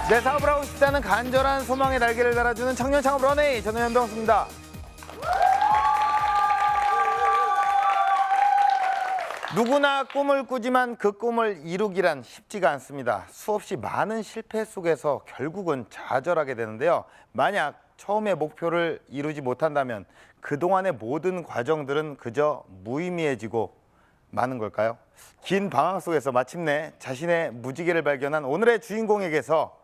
내 사업을 하고 싶다는 간절한 소망의 날개를 달아주는 청년 창업 런웨이, 저는 현병수입니다. 누구나 꿈을 꾸지만 그 꿈을 이루기란 쉽지가 않습니다. 수없이 많은 실패 속에서 결국은 좌절하게 되는데요. 만약 처음에 목표를 이루지 못한다면 그동안의 모든 과정들은 그저 무의미해지고 마는 걸까요? 긴 방황 속에서 마침내 자신의 무지개를 발견한 오늘의 주인공에게서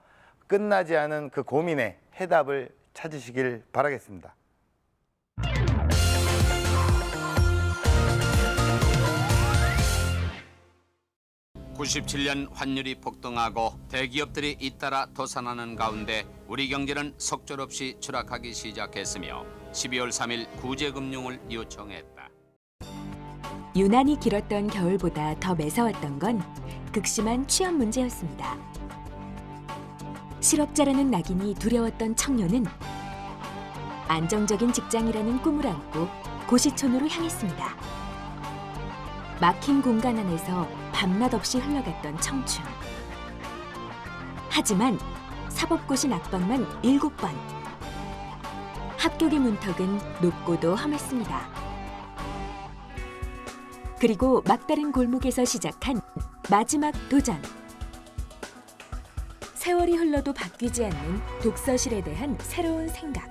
끝나지 않은 그 고민의 해답을 찾으시길 바라겠습니다. (97년) 환율이 폭등하고 대기업들이 잇따라 도산하는 가운데 우리 경제는 속절없이 추락하기 시작했으며 12월 3일 구제금융을 요청했다. 유난히 길었던 겨울보다 더 매서웠던 건 극심한 취업 문제였습니다. 실업자라는 낙인이 두려웠던 청년은 안정적인 직장이라는 꿈을 안고 고시촌으로 향했습니다. 막힌 공간 안에서 밤낮 없이 흘러갔던 청춘. 하지만 사법고시 낙방만 7번. 합격의 문턱은 높고도 험했습니다. 그리고 막다른 골목에서 시작한 마지막 도전. 세월이 흘러도 바뀌지 않는 독서실에 대한 새로운 생각.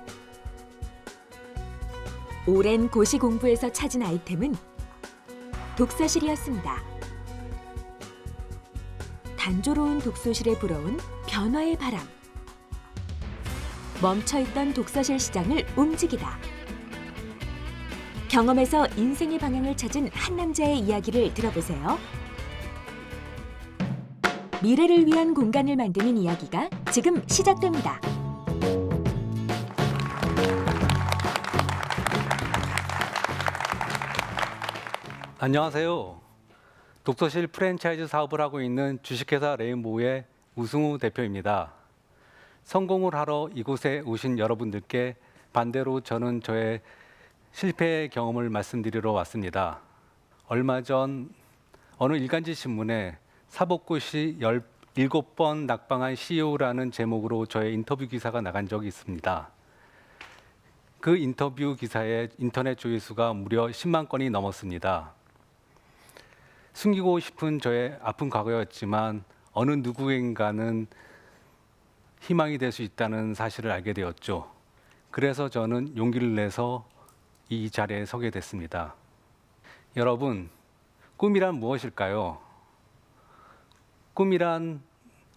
오랜 고시 공부에서 찾은 아이템은 독서실이었습니다. 단조로운 독서실에 불어온 변화의 바람. 멈춰있던 독서실 시장을 움직이다. 경험에서 인생의 방향을 찾은 한 남자의 이야기를 들어보세요. 미래를 위한 공간을 만드는 이야기가 지금 시작됩니다. 안녕하세요. 독서실 프랜차이즈 사업을 하고 있는 주식회사 레인보우의 우승우 대표입니다. 성공을 하러 이곳에 오신 여러분들께 반대로 저는 저의 실패의 경험을 말씀드리러 왔습니다. 얼마 전 어느 일간지 신문에 사법고시 17번 낙방한 CEO라는 제목으로 저의 인터뷰 기사가 나간 적이 있습니다. 그 인터뷰 기사의 인터넷 조회수가 무려 10만 건이 넘었습니다. 숨기고 싶은 저의 아픈 과거였지만 어느 누구인가는 희망이 될 수 있다는 사실을 알게 되었죠. 그래서 저는 용기를 내서 이 자리에 서게 됐습니다. 여러분, 꿈이란 무엇일까요? 꿈이란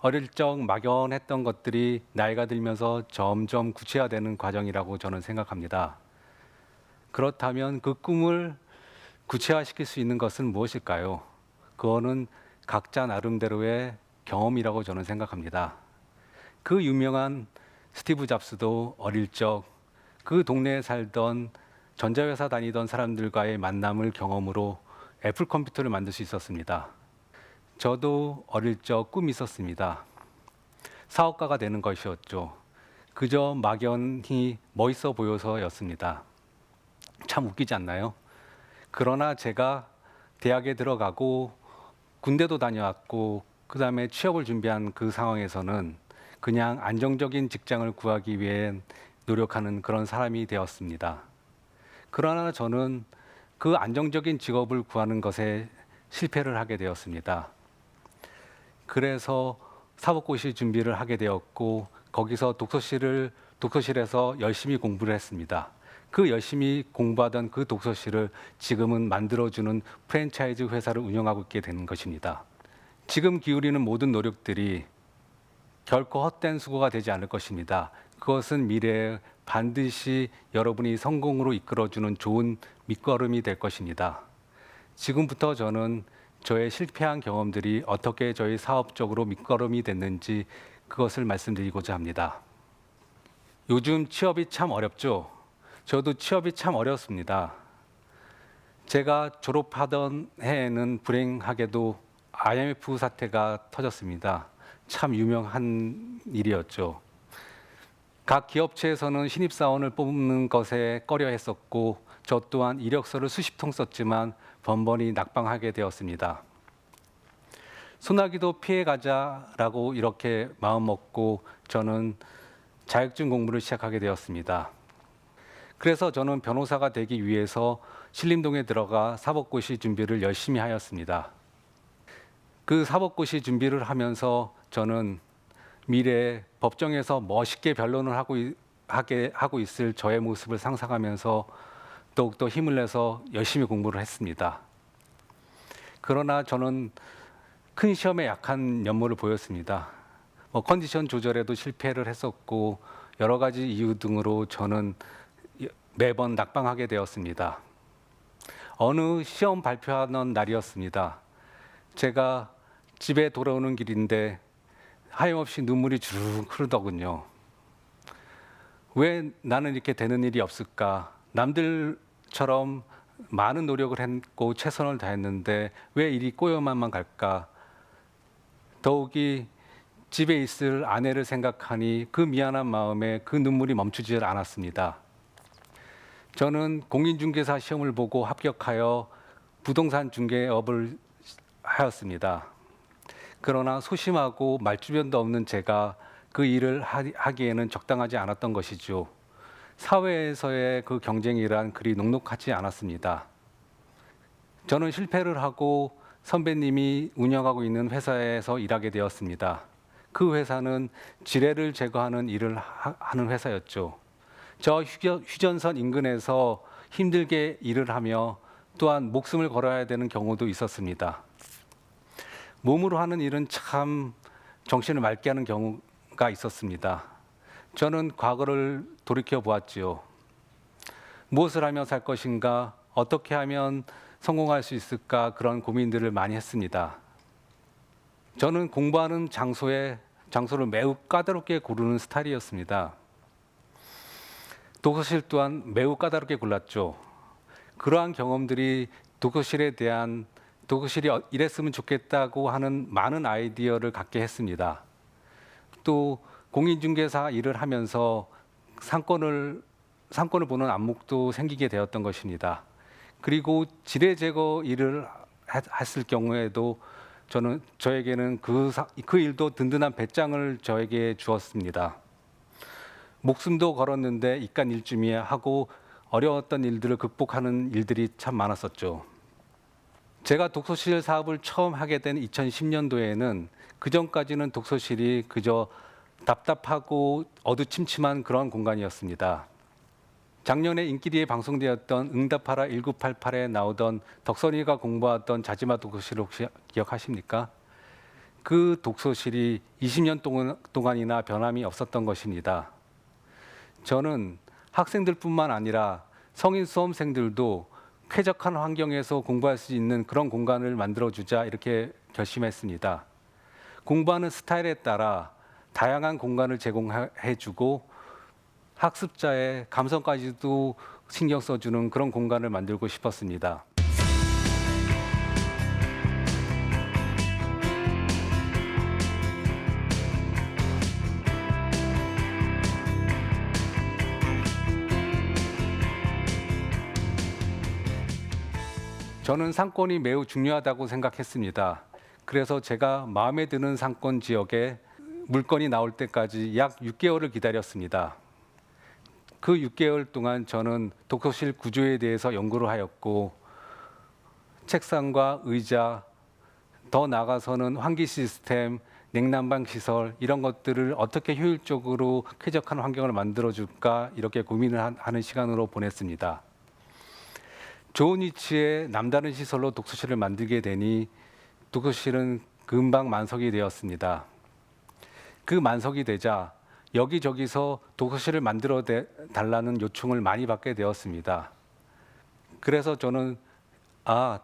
어릴 적 막연했던 것들이 나이가 들면서 점점 구체화되는 과정이라고 저는 생각합니다. 그렇다면 그 꿈을 구체화시킬 수 있는 것은 무엇일까요? 그거는 각자 나름대로의 경험이라고 저는 생각합니다. 그 유명한 스티브 잡스도 어릴 적 그 동네에 살던 전자회사 다니던 사람들과의 만남을 경험으로 애플 컴퓨터를 만들 수 있었습니다. 저도 어릴 적 꿈이 있었습니다. 사업가가 되는 것이었죠. 그저 막연히 멋있어 보여서였습니다. 참 웃기지 않나요? 그러나 제가 대학에 들어가고 군대도 다녀왔고 그 다음에 취업을 준비한 그 상황에서는 그냥 안정적인 직장을 구하기 위해 노력하는 그런 사람이 되었습니다. 그러나 저는 그 안정적인 직업을 구하는 것에 실패를 하게 되었습니다. 그래서 사법고시 준비를 하게 되었고 거기서 독서실에서 열심히 공부를 했습니다. 그 열심히 공부하던 그 독서실을 지금은 만들어주는 프랜차이즈 회사를 운영하고 있게 되는 것입니다. 지금 기울이는 모든 노력들이 결코 헛된 수고가 되지 않을 것입니다. 그것은 미래에 반드시 여러분이 성공으로 이끌어주는 좋은 밑거름이 될 것입니다. 지금부터 저는 저의 실패한 경험들이 어떻게 저희 사업적으로 밑거름이 됐는지 그것을 말씀드리고자 합니다. 요즘 취업이 참 어렵죠. 저도 취업이 참 어렵습니다. 제가 졸업하던 해에는 불행하게도 IMF 사태가 터졌습니다. 참 유명한 일이었죠. 각 기업체에서는 신입사원을 뽑는 것에 꺼려했었고 저 또한 이력서를 수십 통 썼지만 번번이 낙방하게 되었습니다. 소나기도 피해가자라고 이렇게 마음먹고 저는 자격증 공부를 시작하게 되었습니다. 그래서 저는 변호사가 되기 위해서 신림동에 들어가 사법고시 준비를 열심히 하였습니다. 그 사법고시 준비를 하면서 저는 미래에 법정에서 멋있게 변론을 하고 있을 저의 모습을 상상하면서 더욱더 힘을 내서 열심히 공부를 했습니다. 그러나 저는 큰 시험에 약한 면모를 보였습니다. 컨디션 조절에도 실패를 했었고 여러 가지 이유 등으로 저는 매번 낙방하게 되었습니다. 어느 시험 발표하는 날이었습니다. 제가 집에 돌아오는 길인데 하염없이 눈물이 주르륵 흐르더군요. 왜 나는 이렇게 되는 일이 없을까? 남들처럼 많은 노력을 했고 최선을 다했는데 왜 일이 꼬여만 갈까? 더욱이 집에 있을 아내를 생각하니 그 미안한 마음에 그 눈물이 멈추지 않았습니다. 저는 공인중개사 시험을 보고 합격하여 부동산 중개업을 하였습니다. 그러나 소심하고 말주변도 없는 제가 그 일을 하기에는 적당하지 않았던 것이죠. 사회에서의 그 경쟁이란 그리 녹록하지 않았습니다. 저는 실패를 하고 선배님이 운영하고 있는 회사에서 일하게 되었습니다. 그 회사는 지뢰를 제거하는 일을 하는 회사였죠. 저 휴전선 인근에서 힘들게 일을 하며 또한 목숨을 걸어야 되는 경우도 있었습니다. 몸으로 하는 일은 참 정신을 맑게 하는 경우가 있었습니다. 저는 과거를 돌이켜 보았지요. 무엇을 하며 살 것인가, 어떻게 하면 성공할 수 있을까 그런 고민들을 많이 했습니다. 저는 공부하는 장소를 매우 까다롭게 고르는 스타일이었습니다. 독서실 또한 매우 까다롭게 골랐죠. 그러한 경험들이 독서실에 대한 독서실이 이랬으면 좋겠다고 하는 많은 아이디어를 갖게 했습니다. 또 공인중개사 일을 하면서 상권을 보는 안목도 생기게 되었던 것입니다. 그리고 지뢰 제거 일을 했을 경우에도 저에게는 그 일도 든든한 배짱을 저에게 주었습니다. 목숨도 걸었는데 이간일주미야 하고 어려웠던 일들을 극복하는 일들이 참 많았었죠. 제가 독서실 사업을 처음 하게 된 2010년도에는 그전까지는 독서실이 그저 답답하고 어두침침한 그런 공간이었습니다. 작년에 인기리에 방송되었던 응답하라 1988에 나오던 덕선이가 공부하던 자지마 독서실 혹시 기억하십니까? 그 독서실이 20년 동안이나 변함이 없었던 것입니다. 저는 학생들뿐만 아니라 성인 수험생들도 쾌적한 환경에서 공부할 수 있는 그런 공간을 만들어주자 이렇게 결심했습니다. 공부하는 스타일에 따라 다양한 공간을 제공해주고 학습자의 감성까지도 신경 써주는 그런 공간을 만들고 싶었습니다. 저는 상권이 매우 중요하다고 생각했습니다. 그래서 제가 마음에 드는 상권 지역에 물건이 나올 때까지 약 6개월을 기다렸습니다. 그 6개월 동안 저는 독서실 구조에 대해서 연구를 하였고 책상과 의자, 더 나아가서는 환기 시스템, 냉난방 시설 이런 것들을 어떻게 효율적으로 쾌적한 환경을 만들어줄까 이렇게 고민을 하는 시간으로 보냈습니다. 좋은 위치에 남다른 시설로 독서실을 만들게 되니 독서실은 금방 만석이 되었습니다. 그 만석이 되자 여기저기서 독서실을 만들어 달라는 요청을 많이 받게 되었습니다. 그래서 저는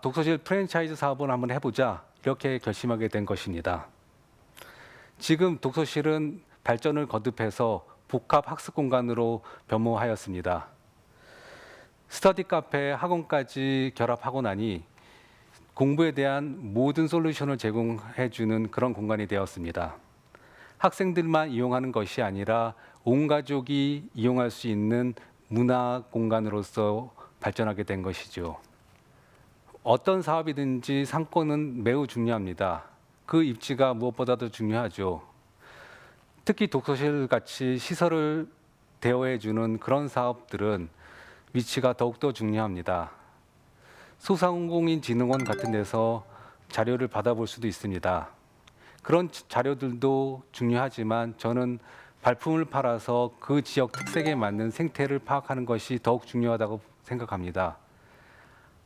독서실 프랜차이즈 사업을 한번 해보자 이렇게 결심하게 된 것입니다. 지금 독서실은 발전을 거듭해서 복합 학습 공간으로 변모하였습니다. 스터디 카페, 학원까지 결합하고 나니 공부에 대한 모든 솔루션을 제공해주는 그런 공간이 되었습니다. 학생들만 이용하는 것이 아니라 온 가족이 이용할 수 있는 문화 공간으로서 발전하게 된 것이죠. 어떤 사업이든지 상권은 매우 중요합니다. 그 입지가 무엇보다도 중요하죠. 특히 독서실 같이 시설을 대여해 주는 그런 사업들은 위치가 더욱더 중요합니다. 소상공인진흥원 같은 데서 자료를 받아볼 수도 있습니다. 그런 자료들도 중요하지만 저는 발품을 팔아서 그 지역 특색에 맞는 생태를 파악하는 것이 더욱 중요하다고 생각합니다.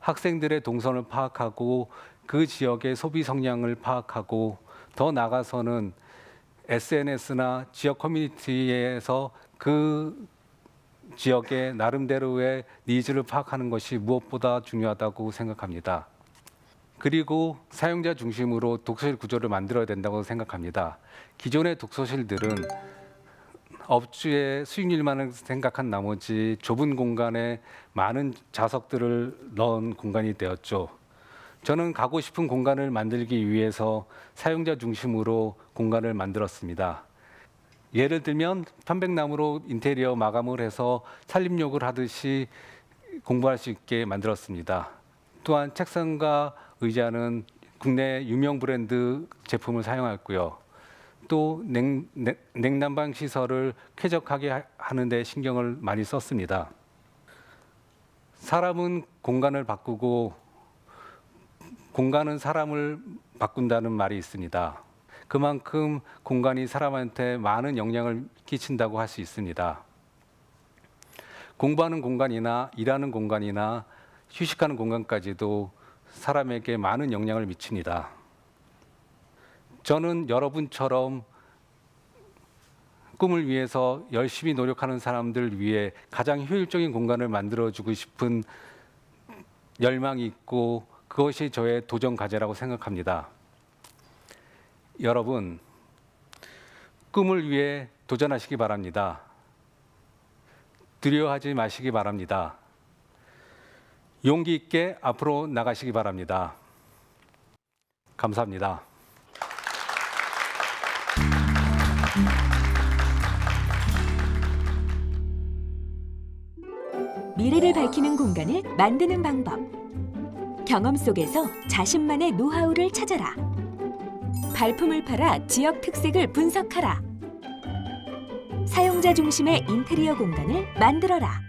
학생들의 동선을 파악하고 그 지역의 소비 성향을 파악하고 더 나아가서는 SNS나 지역 커뮤니티에서 그 지역의 나름대로의 니즈를 파악하는 것이 무엇보다 중요하다고 생각합니다. 그리고 사용자 중심으로 독서실 구조를 만들어야 된다고 생각합니다. 기존의 독서실들은 업주의 수익률만을 생각한 나머지 좁은 공간에 많은 자석들을 넣은 공간이 되었죠. 저는 가고 싶은 공간을 만들기 위해서 사용자 중심으로 공간을 만들었습니다. 예를 들면 편백나무로 인테리어 마감을 해서 산림욕을 하듯이 공부할 수 있게 만들었습니다. 또한 책상과 의자는 국내 유명 브랜드 제품을 사용했고요. 또 냉난방 시설을 쾌적하게 하는 데 신경을 많이 썼습니다. 사람은 공간을 바꾸고 공간은 사람을 바꾼다는 말이 있습니다. 그만큼 공간이 사람한테 많은 영향을 끼친다고 할 수 있습니다. 공부하는 공간이나 일하는 공간이나 휴식하는 공간까지도 사람에게 많은 영향을 미칩니다. 저는 여러분처럼 꿈을 위해서 열심히 노력하는 사람들 위해 가장 효율적인 공간을 만들어주고 싶은 열망이 있고 그것이 저의 도전 과제라고 생각합니다. 여러분, 꿈을 위해 도전하시기 바랍니다. 두려워하지 마시기 바랍니다. 용기 있게 앞으로 나가시기 바랍니다. 감사합니다. 미래를 밝히는 공간을 만드는 방법. 경험 속에서 자신만의 노하우를 찾아라. 발품을 팔아 지역 특색을 분석하라. 사용자 중심의 인테리어 공간을 만들어라.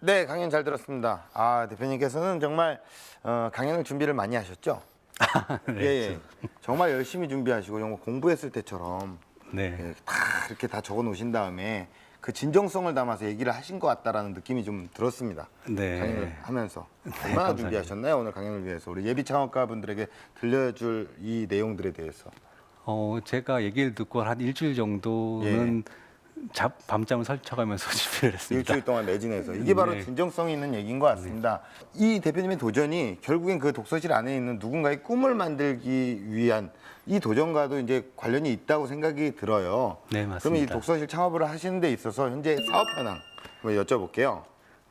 네, 강연 잘 들었습니다. 대표님께서는 정말 강연을 준비를 많이 하셨죠? 네, 예. 정말 열심히 준비하시고 정말 공부했을 때처럼 네. 다 이렇게 다 적어 놓으신 다음에 그 진정성을 담아서 얘기를 하신 것 같다라는 느낌이 좀 들었습니다. 네. 강연을 하면서 얼마나 감사합니다. 준비하셨나요? 오늘 강연을 위해서 우리 예비 창업가 분들에게 들려줄 이 내용들에 대해서. 제가 얘기를 듣고 한 일주일 정도는 밤잠을 설쳐가면서 준비를 했습니다. 일주일 동안 매진해서 이게 바로 네. 진정성이 있는 얘기인 것 같습니다. 이 대표님의 도전이 결국엔 그 독서실 안에 있는 누군가의 꿈을 만들기 위한 이 도전과도 이제 관련이 있다고 생각이 들어요. 네, 맞습니다. 그러면 이 독서실 창업을 하시는 데 있어서 현재 사업 현황 한번 여쭤볼게요.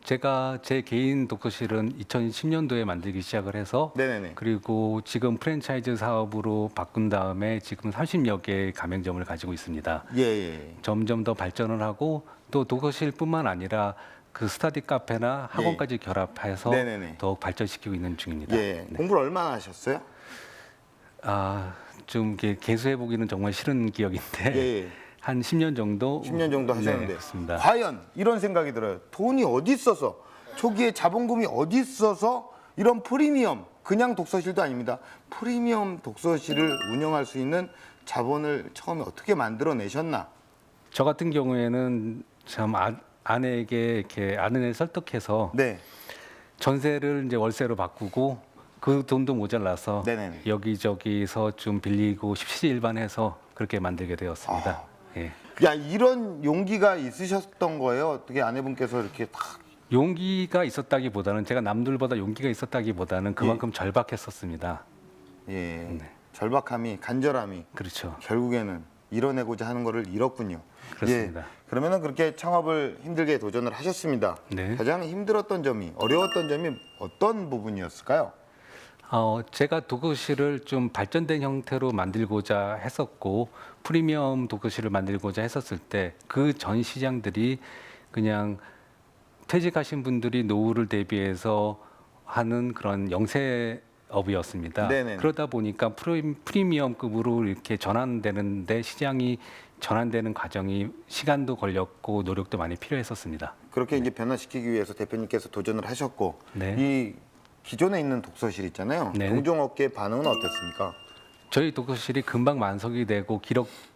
제가 제 개인 독서실은 2010년도에 만들기 시작을 해서 네네네. 그리고 지금 프랜차이즈 사업으로 바꾼 다음에 지금 30여 개의 가맹점을 가지고 있습니다. 예. 점점 더 발전을 하고 또 독서실뿐만 아니라 그 스터디 카페나 학원까지 결합해서 네네네. 더욱 발전시키고 있는 중입니다. 예. 네. 공부를 얼마나 하셨어요? 좀 이렇게 개수해 보기는 정말 싫은 기억인데 예. 한 10년 정도 10년 정도 하셨는데 네, 그렇습니다. 과연 이런 생각이 들어요. 돈이 어디 있어서 초기에 자본금이 어디 있어서 이런 프리미엄 그냥 독서실도 아닙니다. 프리미엄 독서실을 운영할 수 있는 자본을 처음에 어떻게 만들어내셨나? 저 같은 경우에는 참 아내에게 이렇게 아내를 설득해서 네. 전세를 이제 월세로 바꾸고 그 돈도 모자라서 네네네. 여기저기서 좀 빌리고 십시일반해서 그렇게 만들게 되었습니다. 예. 야, 이런 용기가 있으셨던 거예요? 어떻게 아내분께서 이렇게 탁. 용기가 있었다기보다는 제가 남들보다 용기가 있었다기보다는 그만큼 절박했었습니다. 예. 절박함이, 간절함이 그렇죠. 결국에는 이뤄내고자 하는 거를 이뤘군요. 그렇습니다. 예. 그러면은 그렇게 창업을 힘들게 도전을 하셨습니다. 네. 가장 힘들었던 점이, 어려웠던 점이 어떤 부분이었을까요? 제가 독서실을 좀 발전된 형태로 만들고자 했었고 프리미엄 독서실을 만들고자 했었을 때 그 전 시장들이 그냥 퇴직하신 분들이 노후를 대비해서 하는 그런 영세 업이었습니다. 네네. 그러다 보니까 프리미엄급으로 이렇게 전환되는데 시장이 전환되는 과정이 시간도 걸렸고 노력도 많이 필요했었습니다. 그렇게 이제 변화시키기 위해서 대표님께서 도전을 하셨고 네. 이 기존에 있는 독서실 있잖아요. 네. 동종업계 반응은 어땠습니까? 저희 독서실이 금방 만석이 되고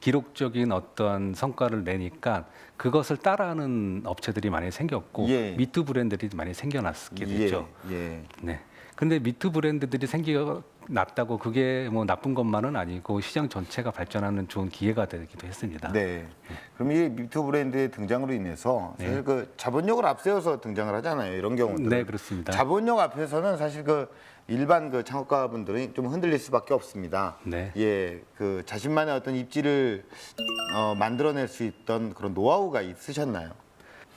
기록적인 어떤 성과를 내니까 그것을 따라하는 업체들이 많이 생겼고 예. 미투 브랜드들이 많이 생겨났게 됐죠. 예. 네. 근데 미투 브랜드들이 생겨났다고 그게 뭐 나쁜 것만은 아니고 시장 전체가 발전하는 좋은 기회가 되기도 했습니다. 네. 그럼 이 미투 브랜드의 등장으로 인해서 사실 네. 그 자본력을 앞세워서 등장을 하잖아요. 이런 경우는. 네, 그렇습니다. 자본력 앞에서는 사실 그 일반 그 창업가분들이 좀 흔들릴 수밖에 없습니다. 네. 예, 그 자신만의 어떤 입지를 만들어낼 수 있던 그런 노하우가 있으셨나요?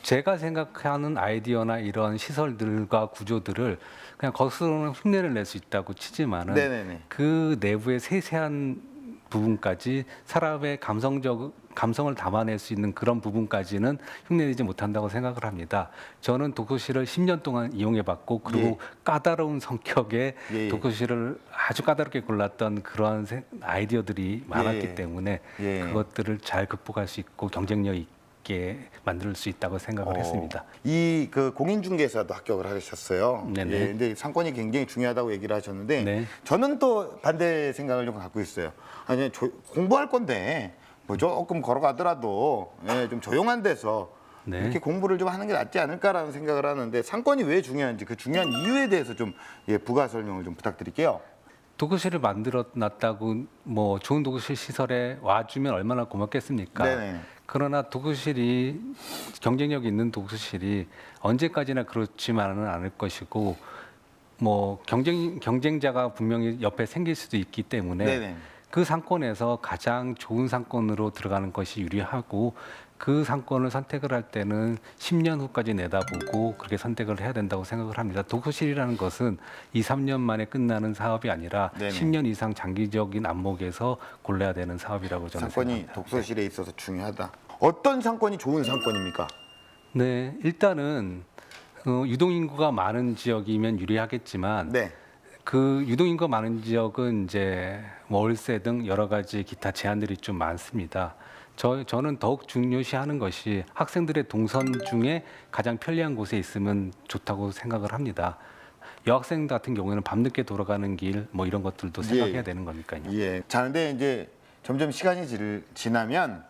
제가 생각하는 아이디어나 이런 시설들과 구조들을 그냥 거스르는 흉내를 낼 수 있다고 치지만은 네네네. 그 내부의 세세한 부분까지 사람의 감성을 담아낼 수 있는 그런 부분까지는 흉내내지 못한다고 생각을 합니다. 저는 독서실을 10년 동안 이용해봤고 그리고 예. 까다로운 성격의 예. 독서실을 아주 까다롭게 골랐던 그러한 아이디어들이 많았기 예. 때문에 예. 그것들을 잘 극복할 수 있고 경쟁력 있게 만들 수 있다고 생각을 했습니다. 이 그 공인중개사도 합격을 하셨어요. 네네. 예, 근데 상권이 굉장히 중요하다고 얘기를 하셨는데 네. 저는 또 반대 생각을 좀 갖고 있어요. 아니 공부할 건데 뭐 조금 걸어가더라도 좀 조용한 데서 네. 이렇게 공부를 좀 하는 게 낫지 않을까라는 생각을 하는데 상권이 왜 중요한지 그 중요한 이유에 대해서 좀 부가 설명을 좀 부탁드릴게요. 독서실을 만들어 놨다고 뭐 좋은 독서실 시설에 와주면 얼마나 고맙겠습니까? 네네. 그러나 독서실이 경쟁력 있는 독서실이 언제까지나 그렇지만은 않을 것이고 뭐 경쟁자가 분명히 옆에 생길 수도 있기 때문에 네네. 그 상권에서 가장 좋은 상권으로 들어가는 것이 유리하고 그 상권을 선택을 할 때는 10년 후까지 내다보고 그렇게 선택을 해야 된다고 생각을 합니다. 독서실이라는 것은 2, 3년 만에 끝나는 사업이 아니라 네네. 10년 이상 장기적인 안목에서 골라야 되는 사업이라고 저는 상권이 생각합니다. 독서실에 있어서 중요하다. 어떤 상권이 좋은 상권입니까? 네, 일단은 유동인구가 많은 지역이면 유리하겠지만 네. 그 유동인구가 많은 지역은 이제 월세 등 여러 가지 기타 제한들이 좀 많습니다. 저는 더욱 중요시하는 것이 학생들의 동선 중에 가장 편리한 곳에 있으면 좋다고 생각을 합니다. 여학생 같은 경우에는 밤늦게 돌아가는 길 뭐 이런 것들도 생각해야 예. 되는 거니까요. 예. 자, 근데 이제 점점 시간이 지나면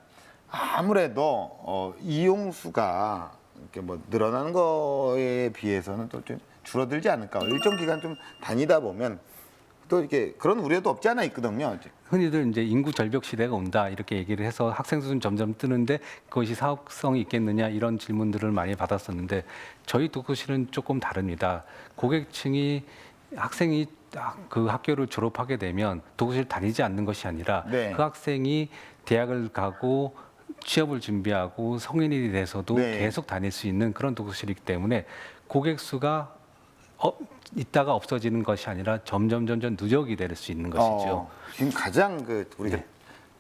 아무래도 이용 수가 이렇게 뭐 늘어나는 거에 비해서는 또 좀 줄어들지 않을까. 일정 기간 좀 다니다 보면 또 이렇게 그런 우려도 없지 않아 있거든요. 흔히들 이제 인구 절벽 시대가 온다 이렇게 얘기를 해서 학생 수는 점점 뜨는데 그것이 사업성이 있겠느냐 이런 질문들을 많이 받았었는데 저희 독서실은 조금 다릅니다. 고객층이 학생이 그 학교를 졸업하게 되면 독서실 다니지 않는 것이 아니라 네. 그 학생이 대학을 가고 취업을 준비하고 성인이 돼서도 네. 계속 다닐 수 있는 그런 독서실이기 때문에 고객 수가 있다가 없어지는 것이 아니라 점점 누적이 될 수 있는 것이죠. 지금 가장 우리가 네.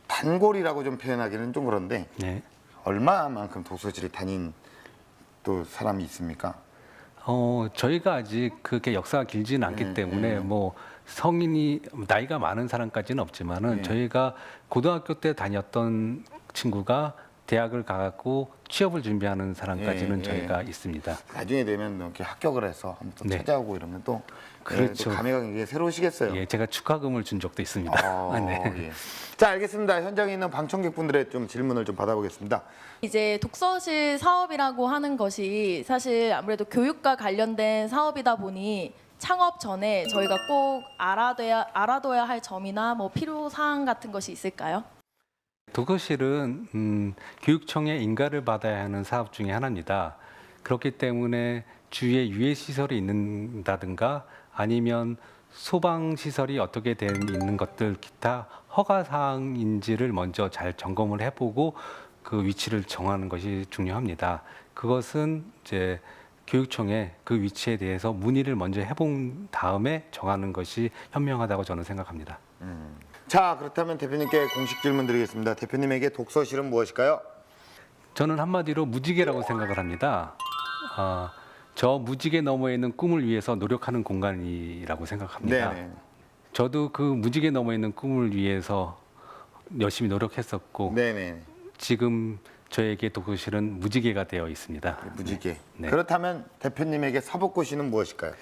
단골이라고 좀 표현하기는 좀 그런데 네. 얼마만큼 독서실에 다닌 또 사람이 있습니까? 저희가 아직 그렇게 역사가 길지는 않기 때문에 뭐 성인이 나이가 많은 사람까지는 없지만은 네. 저희가 고등학교 때 다녔던 친구가 대학을 가고 취업을 준비하는 사람까지는 예, 저희가 있습니다. 나중에 되면 이렇게 합격을 해서 한번 또 네. 찾아오고 이러면 또 그렇죠. 또 감회가 굉장히 새로우시겠어요. 예, 제가 축하금을 준 적도 있습니다. 네. 예. 자, 알겠습니다. 현장에 있는 방청객분들의 좀 질문을 좀 받아보겠습니다. 이제 독서실 사업이라고 하는 것이 사실 아무래도 교육과 관련된 사업이다 보니 창업 전에 저희가 꼭 알아둬야 할 점이나 뭐 필요 사항 같은 것이 있을까요? 독서실은 교육청의 인가를 받아야 하는 사업 중에 하나입니다. 그렇기 때문에 주위에 유해 시설이 있는다든가 아니면 소방 시설이 어떻게 있는 것들 기타 허가 사항인지를 먼저 잘 점검을 해보고 그 위치를 정하는 것이 중요합니다. 그것은 이제 교육청에 그 위치에 대해서 문의를 먼저 해본 다음에 정하는 것이 현명하다고 저는 생각합니다. 자, 그렇다면 대표님께 공식 질문 드리겠습니다. 대표님에게 독서실은 무엇일까요? 저는 한마디로 무지개라고 생각을 합니다. 저 무지개 너머에 있는 꿈을 위해서 노력하는 공간이라고 생각합니다. 네네. 저도 그 무지개 너머에 있는 꿈을 위해서 열심히 노력했었고 네네. 지금 저에게 독서실은 무지개가 되어 있습니다. 무지개. 네. 그렇다면 대표님에게 사법고시는 무엇일까요?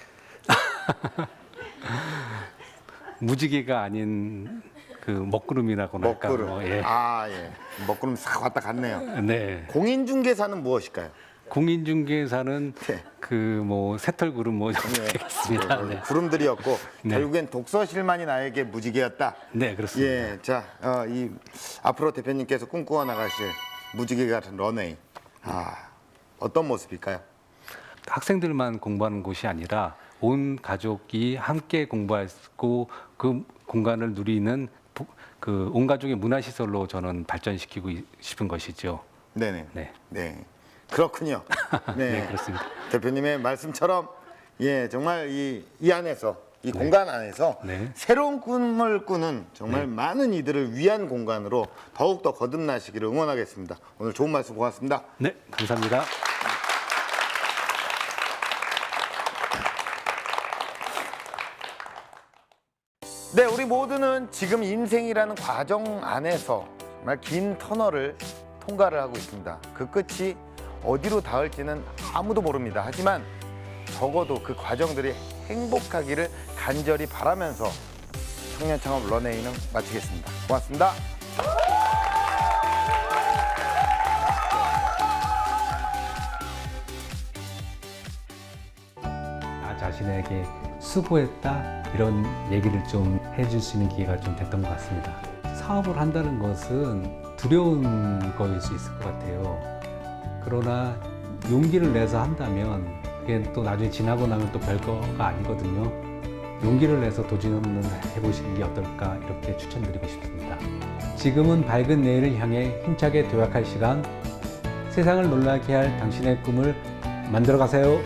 무지개가 아닌 그 먹구름이라고나 할까. 먹구름. 예. 아 예. 먹구름 싹 왔다 갔네요. 네. 공인중개사는 무엇일까요? 공인중개사는 네. 그 뭐 새털구름 뭐 정도 되겠습니다. 네. 구름들이었고 네. 결국엔 독서실만이 나에게 무지개였다. 네, 그렇습니다. 예, 자, 이 앞으로 대표님께서 꿈꾸어 나가실 무지개 같은 런웨이, 어떤 모습일까요? 학생들만 공부하는 곳이 아니라 온 가족이 함께 공부하고 그 공간을 누리는 그 온 가족의 문화시설로 저는 발전시키고 싶은 것이죠. 네네. 네. 네. 그렇군요. 네. 네, 그렇습니다. 대표님의 말씀처럼 예, 정말 이 안에서 이 공간 안에서 네. 새로운 꿈을 꾸는 정말 많은 이들을 위한 공간으로 더욱더 거듭나시기를 응원하겠습니다. 오늘 좋은 말씀 고맙습니다. 네, 감사합니다. 네, 우리 모두는 지금 인생이라는 과정 안에서 정말 긴 터널을 통과를 하고 있습니다. 그 끝이 어디로 닿을지는 아무도 모릅니다. 하지만 적어도 그 과정들이 행복하기를 간절히 바라면서 청년창업 런웨이는 마치겠습니다. 고맙습니다. 나 자신에게 수고했다 이런 얘기를 좀 해줄 수 있는 기회가 좀 됐던 것 같습니다. 사업을 한다는 것은 두려운 거일 수 있을 것 같아요. 그러나 용기를 내서 한다면 그게 또 나중에 지나고 나면 또 별거가 아니거든요. 용기를 내서 도전을 해보시는 게 어떨까 이렇게 추천드리고 싶습니다. 지금은 밝은 내일을 향해 힘차게 도약할 시간. 세상을 놀라게 할 당신의 꿈을 만들어 가세요.